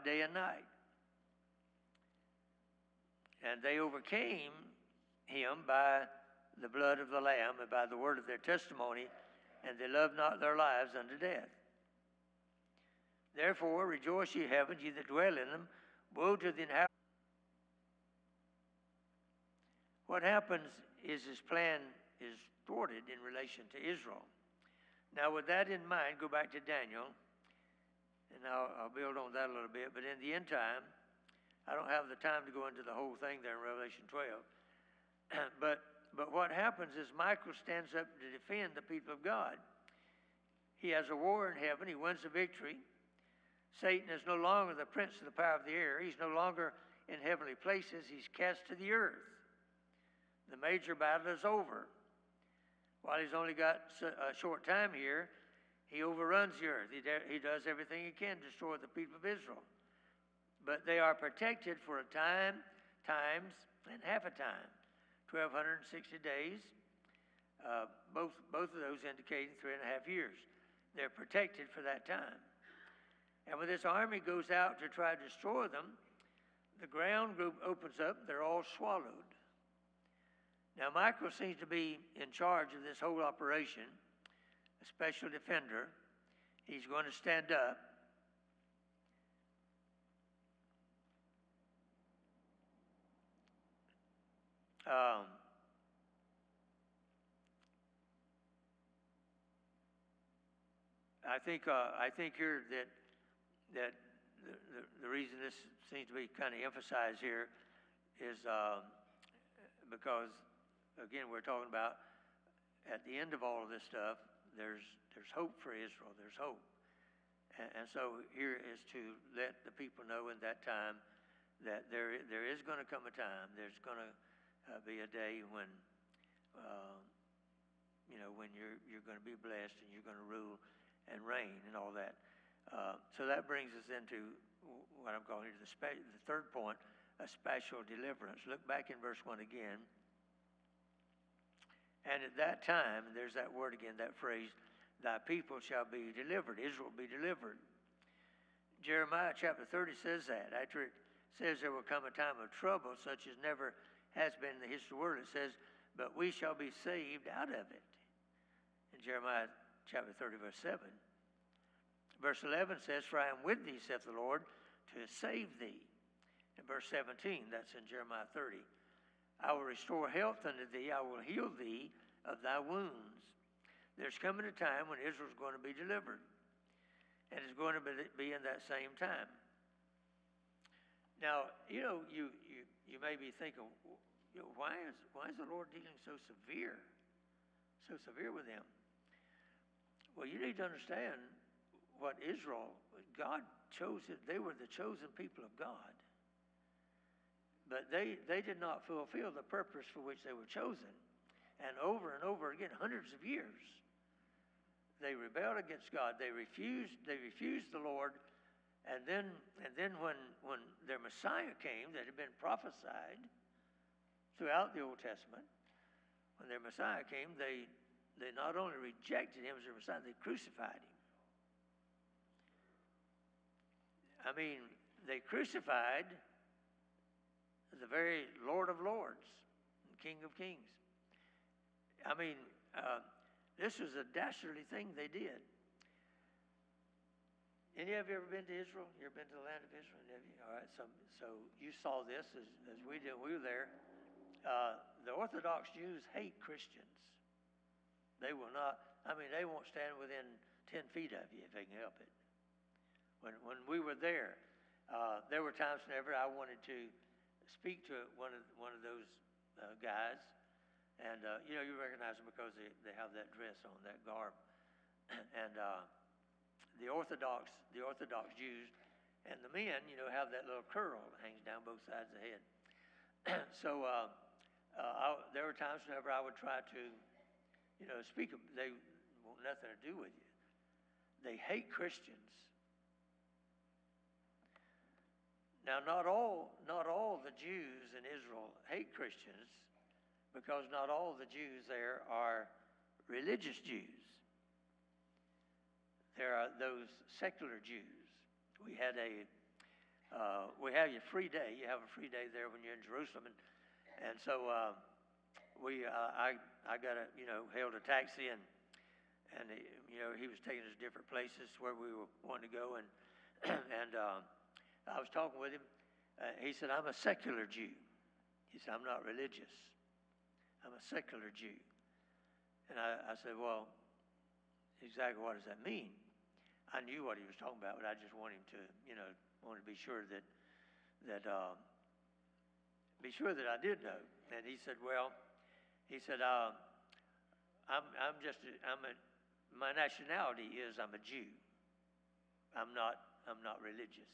God day and night. And they overcame him by the blood of the Lamb and by the word of their testimony, and they loved not their lives unto death. Therefore rejoice, ye heavens, ye that dwell in them. Woe to the inhabitants. What happens is his plan is thwarted in relation to Israel. Now, with that in mind, go back to Daniel, and I'll build on that a little bit. But in the end time, I don't have the time to go into the whole thing there in Revelation 12. But what happens is Michael stands up to defend the people of God. He has a war in heaven. He wins the victory. Satan is no longer the prince of the power of the air. He's no longer in heavenly places. He's cast to the earth. The major battle is over. While he's only got a short time here, he overruns the earth. He does everything he can to destroy the people of Israel. But they are protected for a time, times, and half a time. 1,260 days, both of those indicating 3.5 years. They're protected for that time. And when this army goes out to try to destroy them, the ground group opens up, they're all swallowed. Now, Michael seems to be in charge of this whole operation, a special defender. He's going to stand up. I think here that the reason this seems to be kind of emphasized here is because, again, we're talking about at the end of all of this stuff, there's hope for Israel. There's hope. And so here is to let the people know in that time that there is going to come a time, there's going to be a day when, when you're going to be blessed and you're going to rule and reign and all that. So that brings us into what I'm calling the third point, a special deliverance. Look back in verse 1 again. And at that time, and there's that word again, that phrase, thy people shall be delivered. Israel will be delivered. Jeremiah chapter 30 says that. After it says there will come a time of trouble such as never has been in the history of the world, it says, but we shall be saved out of it. In Jeremiah chapter 30, verse 7. Verse 11 says, for I am with thee, saith the Lord, to save thee. In verse 17, that's in Jeremiah 30. I will restore health unto thee. I will heal thee of thy wounds. There's coming a time when Israel's going to be delivered. And it's going to be in that same time. Now, you may be thinking, why is the Lord dealing so severe with them? Well, you need to understand what Israel, God chose it. They were the chosen people of God. But they did not fulfill the purpose for which they were chosen. And over again, hundreds of years, they rebelled against God. They refused the Lord. And then when their Messiah came, that had been prophesied throughout the Old Testament, when their Messiah came, they not only rejected him as their Messiah, they crucified him. I mean, they crucified the very Lord of Lords and King of Kings. I mean, this was a dastardly thing they did. Any of you ever been to Israel? You ever been to the land of Israel? Have you? All right, so you saw this as we did. We were there. The Orthodox Jews hate Christians. They will not, they won't stand within 10 feet of you if they can help it. When we were there, there were times whenever I wanted to speak to one of those guys, and you recognize them because they have that dress on, that garb, and the Orthodox Jews, and the men, have that little curl that hangs down both sides of the head. So there were times whenever I would try to speak. They want nothing to do with you. They hate Christians. Now, not all the Jews in Israel hate Christians, because not all the Jews there are religious Jews. There are those secular Jews. We had a we have your free day. You have a free day there when you're in Jerusalem, and so I got a hailed a taxi and he was taking us to different places where we were wanting to go, and and I was talking with him. He said, "I'm a secular Jew." He said, "I'm not religious. I'm a secular Jew." And I said, "Well, exactly what does that mean?" I knew what he was talking about, but I just wanted him to, wanted to be sure that I did know. And he said, "Well," he said, my nationality is I'm a Jew. I'm not religious."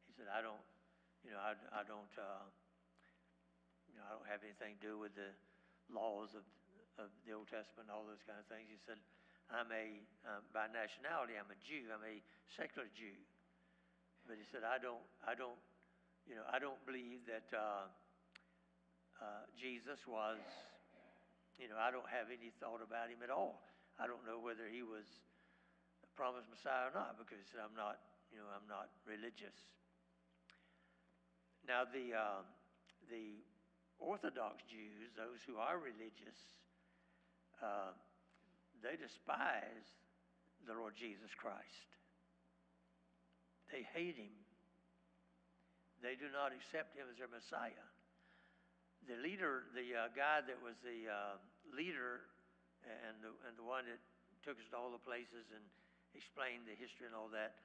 He said, "I don't have anything to do with the laws of the Old Testament and all those kind of things." He said, by nationality, I'm a Jew. I'm a secular Jew. But he said, I don't believe that Jesus was, I don't have any thought about him at all. I don't know whether he was a promised Messiah or not, because he said, I'm not religious. Now the Orthodox Jews, those who are religious, they despise the Lord Jesus Christ. They hate him. They do not accept him as their Messiah. The leader, the guy that was the leader and the one that took us to all the places and explained the history and all that,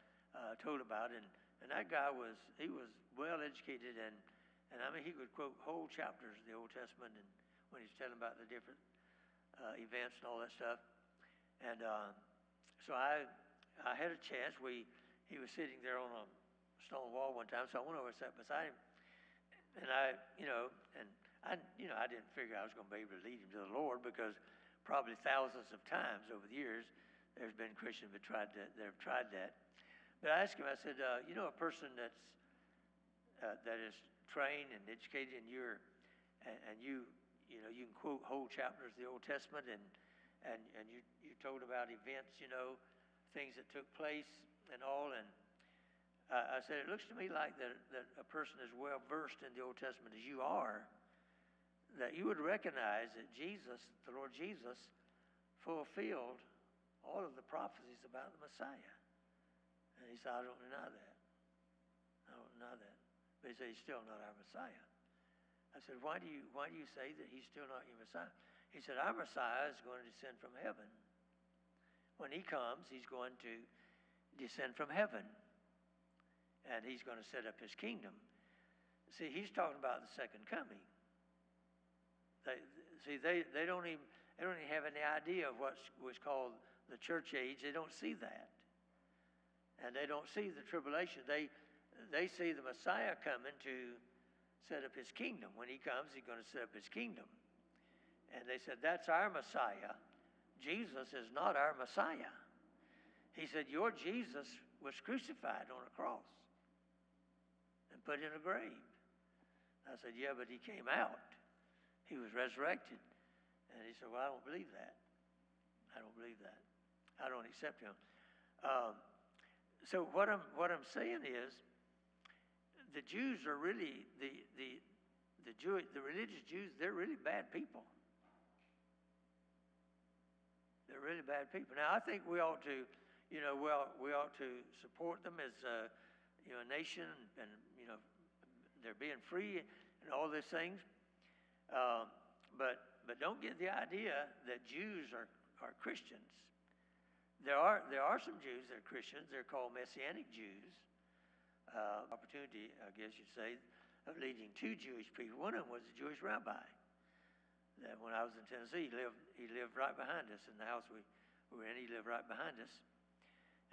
told about it. And that guy was well educated, and I mean, he could quote whole chapters of the Old Testament, and when he's telling about the different events and all that stuff. And so I had a chance. He was sitting there on a stone wall one time, so I went over and sat beside him. And I didn't figure I was going to be able to lead him to the Lord, because probably thousands of times over the years there's been Christians that have tried that. But I asked him. I said, a person that is trained and educated, and you can quote whole chapters of the Old Testament, and you told about events, things that took place and all, and I said, it looks to me like that a person as well versed in the Old Testament as you are, that you would recognize that Jesus, the Lord Jesus, fulfilled all of the prophecies about the Messiah. And he said, I don't deny that. I don't deny that. But he said, he's still not our Messiah. I said, why do you say that he's still not your Messiah? He said, our Messiah is going to descend from heaven. When he comes, he's going to descend from heaven. And he's going to set up his kingdom. See, he's talking about the second coming. They don't even have any idea of what was called the church age. They don't see that. And they don't see the tribulation. They see the Messiah coming to set up his kingdom. When he comes, he's going to set up his kingdom. And they said, that's our Messiah. Jesus is not our Messiah. He said, your Jesus was crucified on a cross and put in a grave. I said, yeah, but he came out. He was resurrected. And he said, well, I don't believe that. I don't believe that. I don't accept him. So what I'm saying is, the Jews are really the religious Jews. They're really bad people. They're really bad people. Now I think we ought to, we ought to support them as a nation, and they're being free and all these things. But don't get the idea that Jews are Christians. There are some Jews that are Christians. They're called Messianic Jews. Opportunity, I guess you'd say, of leading two Jewish people. One of them was a Jewish rabbi. That when I was in Tennessee, he lived right behind us in the house we were in. He lived right behind us,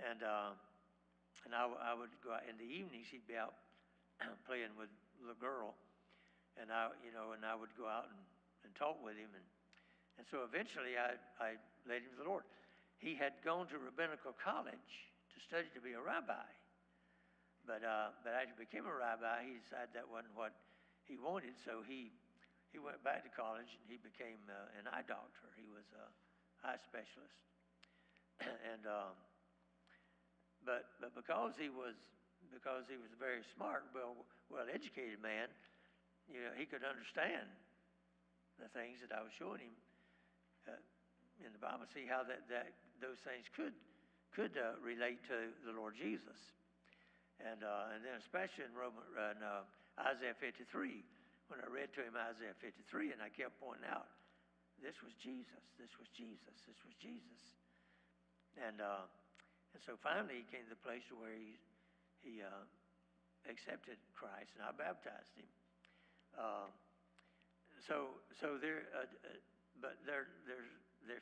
and I would go out in the evenings. He'd be out playing with the girl, and I would go out and talk with him, and so eventually I led him to the Lord. He had gone to rabbinical college to study to be a rabbi. But as he became a rabbi, he decided that wasn't what he wanted, so he went back to college and he became an eye doctor. He was an eye specialist, and but because he was because he was a very smart, well-educated man, he could understand the things that I was showing him in the Bible, see how those things could relate to the Lord Jesus, and then especially in Isaiah 53, when I read to him Isaiah 53, and I kept pointing out, this was Jesus, this was Jesus, this was Jesus, and so finally he came to the place where he accepted Christ, and I baptized him. But they're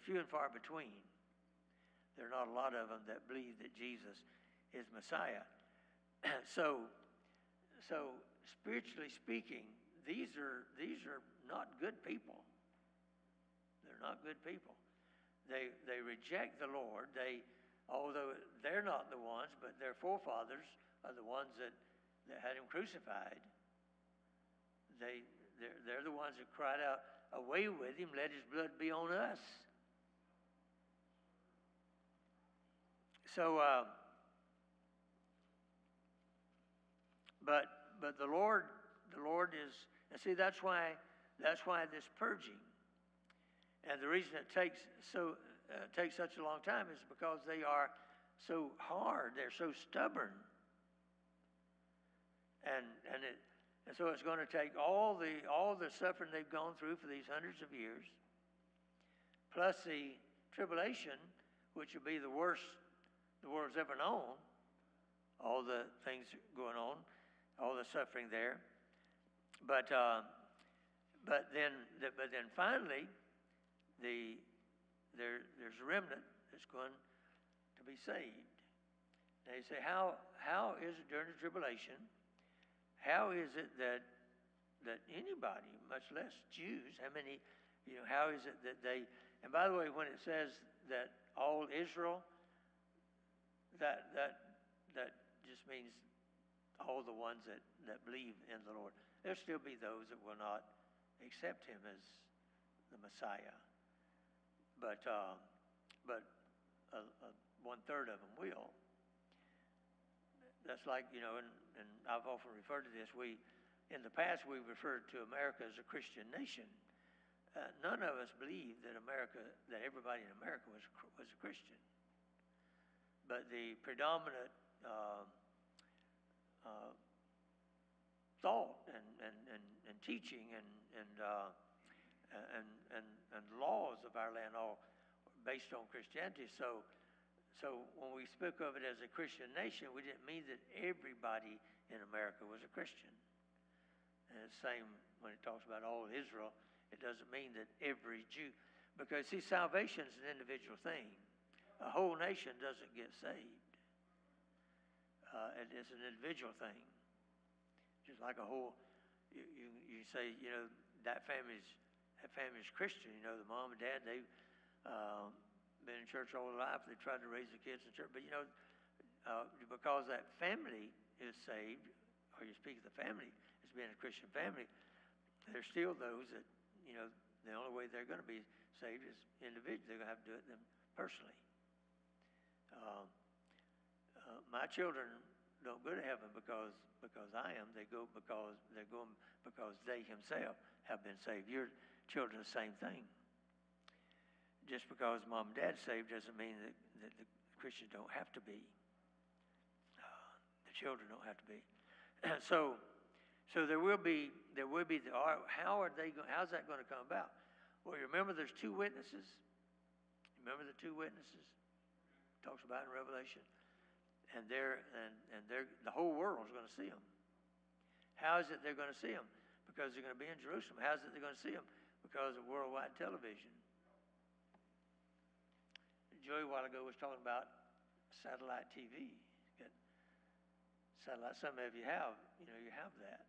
few and far between. There are not a lot of them that believe that Jesus is Messiah. So spiritually speaking, these are not good people. They're not good people. They reject the Lord. Although they're not the ones, but their forefathers are the ones that had him crucified. They're the ones that cried out, "Away with him! Let his blood be on us." So, but the Lord is, and see, that's why this purging, and the reason it takes such a long time is because they are so hard, they're so stubborn, and so it's going to take all the suffering they've gone through for these hundreds of years, plus the tribulation, which will be the worst the world's ever known, all the things going on, all the suffering there. But then finally, there's a remnant that's going to be saved. Now you say, how is it during the tribulation? How is it that anybody, much less Jews, how is it that they? And by the way, when it says that all Israel, that just means all the ones that believe in the Lord. There'll still be those that will not accept him as the Messiah, but 1/3 of them will. That's like, and I've often referred to this. In the past, we referred to America as a Christian nation. None of us believed that everybody in America was a Christian. But the predominant thought and teaching and laws of our land all based on Christianity. So when we spoke of it as a Christian nation, we didn't mean that everybody in America was a Christian. And the same when it talks about all Israel, it doesn't mean that every Jew, because see, salvation is an individual thing. A whole nation doesn't get saved. It's an individual thing. Just like a whole, you say, that family's Christian. The mom and dad, they've been in church all their life. They tried to raise the kids in church, but because that family is saved, or you speak of the family as being a Christian family, there's still those that the only way they're going to be saved is individually. They're going to have to do it them personally. My children don't go to heaven because I am. They go because they're going because they themselves have been saved. Your children, the same thing. Just because mom and dad's saved doesn't mean that the Christians don't have to be. The children don't have to be. So there will be how's that going to come about? Well, you remember there's two witnesses. Remember the two witnesses? It talks about in Revelation. And the whole world is going to see them. How is it they're going to see them? Because they're going to be in Jerusalem. How is it they're going to see them? Because of worldwide television. Joey a while ago was talking about satellite TV. Satellite. Some of you have. You have that.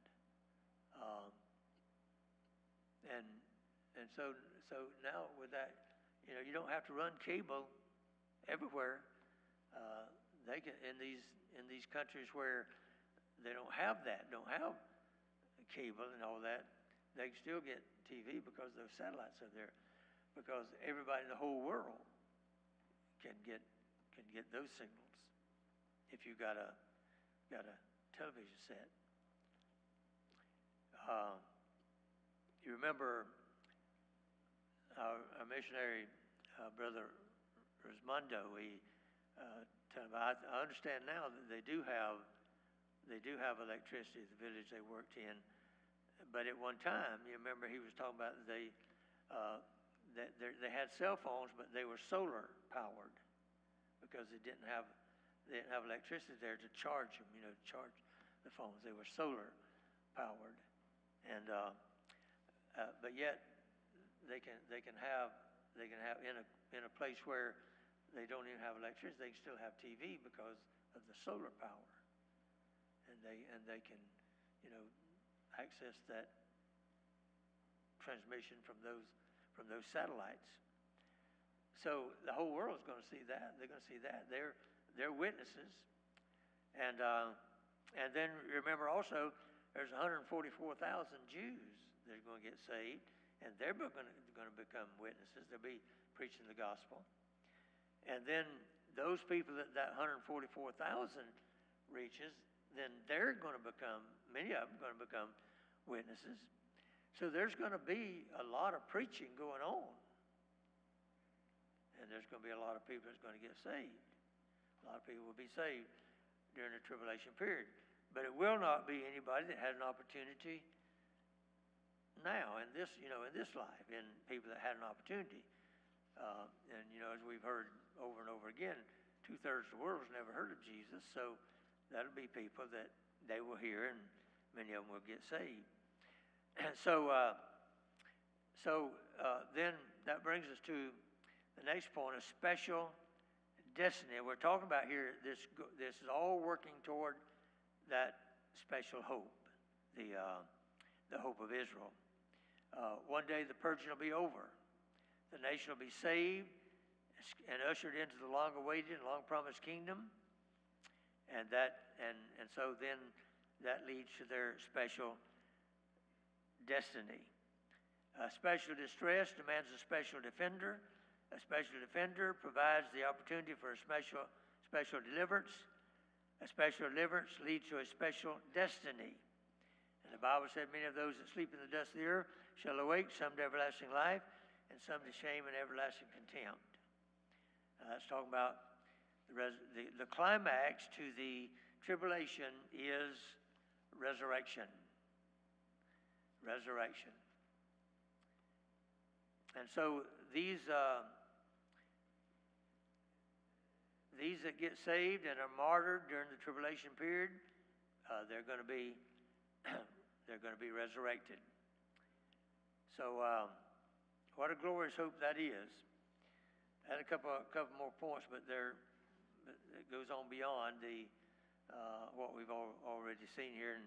And so now with that, you don't have to run cable everywhere. They can in these countries where they don't have cable and all that, they can still get TV because those satellites are there. Because everybody in the whole world can get those signals if you got a television set. You remember our missionary brother Rosmundo. I understand now that they do have electricity at the village they worked in, but at one time, you remember he was talking about they had cell phones, but they were solar powered because they didn't have electricity there to charge them. To charge the phones, they were solar powered, and but yet they can have in a place where they don't even have electricity, they can still have TV because of the solar power, and they can access that transmission from those satellites. So the whole world is going to see that. They're going to see that. They're witnesses, and then remember also there's 144,000 Jews that are going to get saved, and they're going to become witnesses. They'll be preaching the gospel. And then those people that 144,000 reaches, then they're going to become, many of them going to become witnesses. So there's going to be a lot of preaching going on. And there's going to be a lot of people that's going to get saved. A lot of people will be saved during the tribulation period. But it will not be anybody that had an opportunity now in this life, in people that had an opportunity. And as we've heard over and over again, 2/3 of the world has never heard of Jesus, so that'll be people that they will hear, and many of them will get saved. And so then that brings us to the next point: a special destiny. We're talking about here. This is all working toward that special hope, the hope of Israel. One day the purging will be over. The nation will be saved and ushered into the long-awaited and long-promised kingdom, and so then that leads to their special destiny. A special distress demands a special defender. A special defender provides the opportunity for a special deliverance. A special deliverance leads to a special destiny. And the Bible said, many of those that sleep in the dust of the earth shall awake, some to everlasting life, and some to shame and everlasting contempt. That's talking about the climax to the tribulation is resurrection. Resurrection. And so these that get saved and are martyred during the tribulation period, they're going to be resurrected. So what a glorious hope that is. I had a couple more points, but it goes on beyond what we've already seen here,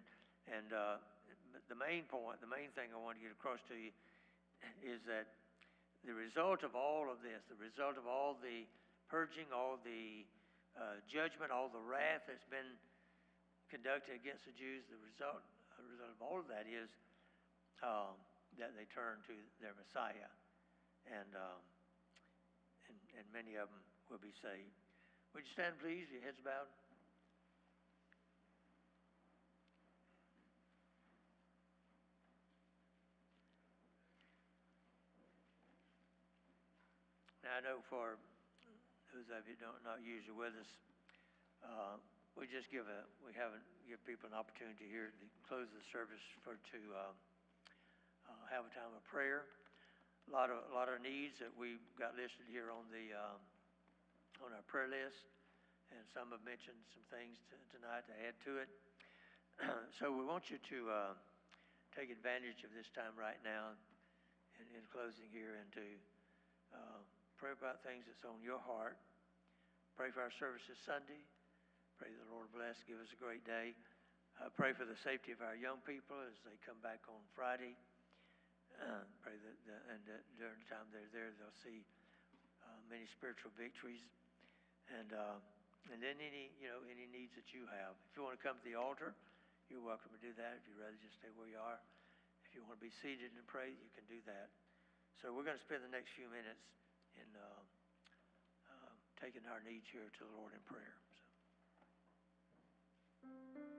and the main point, the main thing I want to get across to you is that the result of all of this, the result of all the purging, all the judgment, all the wrath that's been conducted against the Jews, the result of all of that is that they turn to their Messiah, and many of them will be saved. Would you stand, please? Your heads bowed. Now, I know for those of you who not usually with us, we haven't give people an opportunity here to close the service to have a time of prayer. A lot of needs that we've got listed here on our prayer list, and some have mentioned some things tonight to add to it. So we want you to take advantage of this time right now in closing here, and to pray about things that's on your heart. Pray for our service this Sunday. Pray the Lord bless, give us a great day. Pray for the safety of our young people as they come back on Friday. Pray that during the time they're there, they'll see many spiritual victories, and then any needs that you have. If you want to come to the altar, you're welcome to do that. If you'd rather just stay where you are, if you want to be seated and pray, you can do that. So we're going to spend the next few minutes in taking our needs here to the Lord in prayer. So.